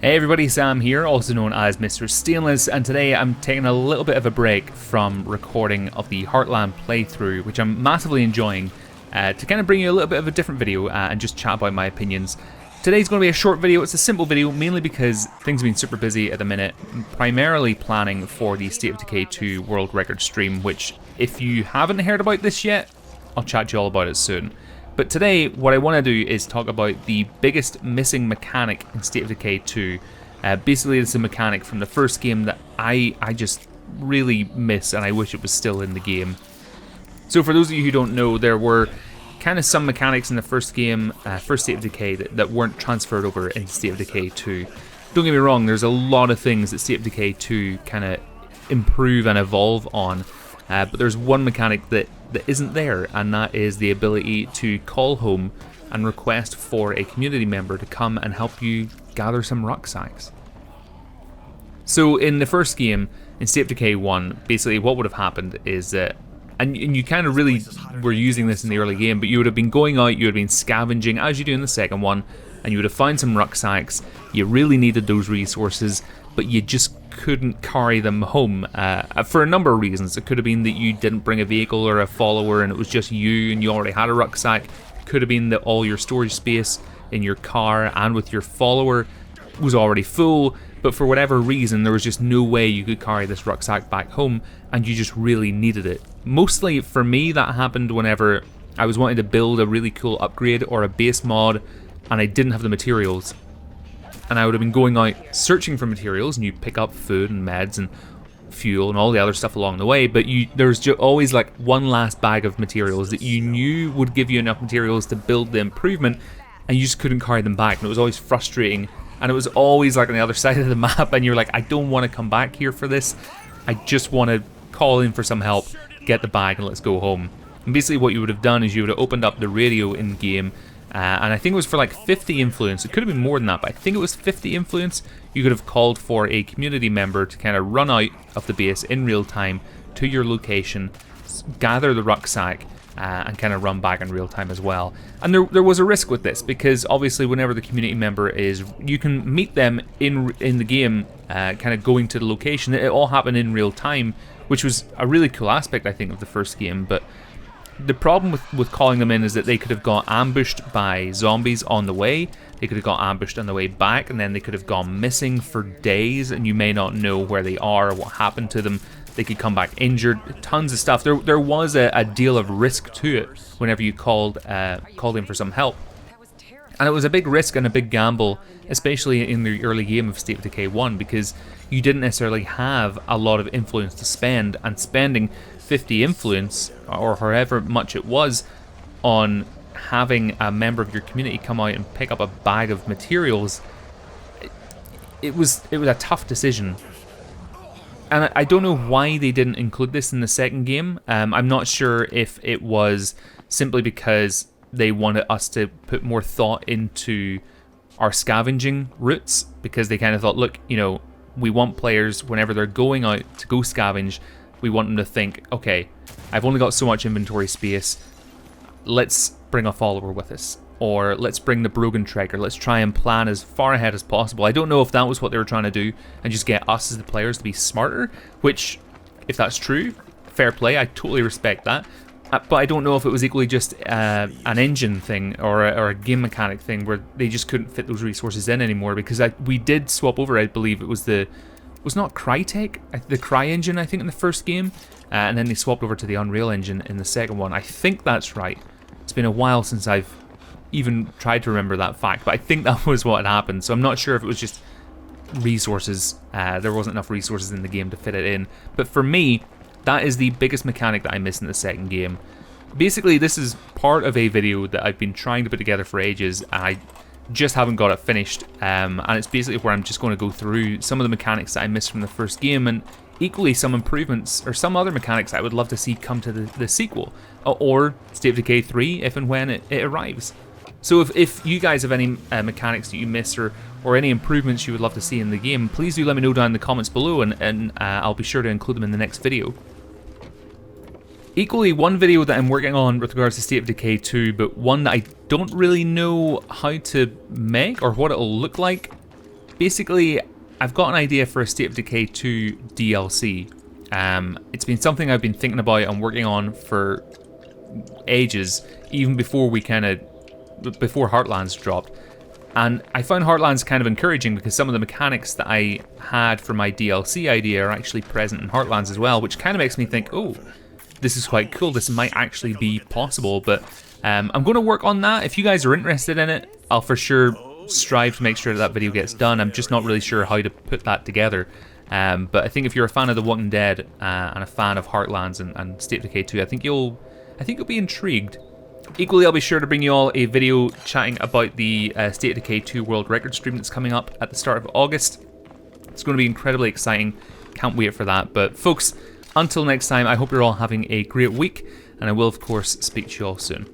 Hey everybody, Sam here, also known as Mr. Stainless, and today I'm taking a little bit of a break from recording of the Heartland playthrough, which I'm massively enjoying, to kind of bring you a little bit of a different video and just chat about my opinions. Today's going to be a short video. It's a simple video, mainly because things have been super busy at the minute, primarily planning for the State of Decay 2 World Record stream, which, if you haven't heard about this yet, I'll chat to you all about it soon. But today, what I want to do is talk about the biggest missing mechanic in State of Decay 2. Basically, it's a mechanic from the first game that I just really miss, and I wish it was still in the game. So for those of you who don't know, there were kind of some mechanics in the first game, first State of Decay, that weren't transferred over in State of Decay 2. Don't get me wrong, there's a lot of things that State of Decay 2 kind of improve and evolve on. But there's one mechanic that isn't there, and that is the ability to call home and request for a community member to come and help you gather some rucksacks. So in the first game, in State of Decay 1, basically what would have happened is that, and you kind of really were using this in the early game, but you would have been going out, you would have been scavenging as you do in the second one, and you would have found some rucksacks. You really needed those resources, but you just couldn't carry them home for a number of reasons. It could have been that you didn't bring a vehicle or a follower and it was just you and you already had a rucksack. It could have been that all your storage space in your car and with your follower was already full, but for whatever reason there was just no way you could carry this rucksack back home and you just really needed it. Mostly for me that happened whenever I was wanting to build a really cool upgrade or a base mod and I didn't have the materials. And I would have been going out searching for materials, and you pick up food and meds and fuel and all the other stuff along the way, but there's always like one last bag of materials that you knew would give you enough materials to build the improvement, and you just couldn't carry them back, and it was always frustrating, and it was always like on the other side of the map, and you're like, I don't want to come back here for this, I just want to call in for some help, get the bag, and let's go home. And basically what you would have done is you would have opened up the radio in-game, and I think it was for like 50 influence. It could have been more than that, but I think it was 50 influence. You could have called for a community member to kind of run out of the base in real time to your location, gather the rucksack, and kind of run back in real time as well. And there was a risk with this, because obviously whenever the community member is, you can meet them in the game, kind of going to the location. It all happened in real time, which was a really cool aspect, I think, of the first game. But the problem with calling them in is that they could have got ambushed by zombies on the way, they could have got ambushed on the way back, and then they could have gone missing for days, and you may not know where they are or what happened to them. They could come back injured, tons of stuff. There was a deal of risk to it whenever you called in for some help. And it was a big risk and a big gamble, especially in the early game of State of Decay 1, because you didn't necessarily have a lot of influence to spend, and spending 50 influence, or however much it was, on having a member of your community come out and pick up a bag of materials, it was a tough decision. And I don't know why they didn't include this in the second game. I'm not sure if it was simply because they wanted us to put more thought into our scavenging routes, because they kind of thought, look, you know, we want players, whenever they're going out to go scavenge, we want them to think, okay, I've only got so much inventory space, let's bring a follower with us, or let's bring the Brogan Tracker, let's try and plan as far ahead as possible. I don't know if that was what they were trying to do, and just get us as the players to be smarter, which, if that's true, fair play, I totally respect that. But I don't know if it was equally just an engine thing or a game mechanic thing where they just couldn't fit those resources in anymore, because we did swap over, I believe it was was not Crytek, the Cry engine, I think, in the first game, and then they swapped over to the Unreal engine in the second one. I think that's right. It's been a while since I've even tried to remember that fact, but I think that was what happened, so I'm not sure if it was just resources. There wasn't enough resources in the game to fit it in, but for me, that is the biggest mechanic that I miss in the second game. Basically, this is part of a video that I've been trying to put together for ages, and I just haven't got it finished, and it's basically where I'm just going to go through some of the mechanics that I missed from the first game, and equally some improvements or some other mechanics I would love to see come to the sequel, or State of Decay 3 if and when it arrives. So if you guys have any mechanics that you miss, or any improvements you would love to see in the game, please do let me know down in the comments below, and I'll be sure to include them in the next video. Equally, one video that I'm working on with regards to State of Decay 2, but one that I don't really know how to make or what it'll look like, basically, I've got an idea for a State of Decay 2 DLC. It's been something I've been thinking about and working on for ages, even before before Heartlands dropped. And I found Heartlands kind of encouraging because some of the mechanics that I had for my DLC idea are actually present in Heartlands as well, which kind of makes me think, oh, this is quite cool, this might actually be possible. But I'm going to work on that. If you guys are interested in it, I'll for sure strive to make sure that video gets done. I'm just not really sure how to put that together. But I think if you're a fan of The Walking Dead and a fan of Heartlands and State of Decay 2, I think you'll be intrigued. Equally, I'll be sure to bring you all a video chatting about the State of Decay 2 World Record stream that's coming up at the start of August. It's going to be incredibly exciting. Can't wait for that. But folks, until next time, I hope you're all having a great week, and I will of course speak to you all soon.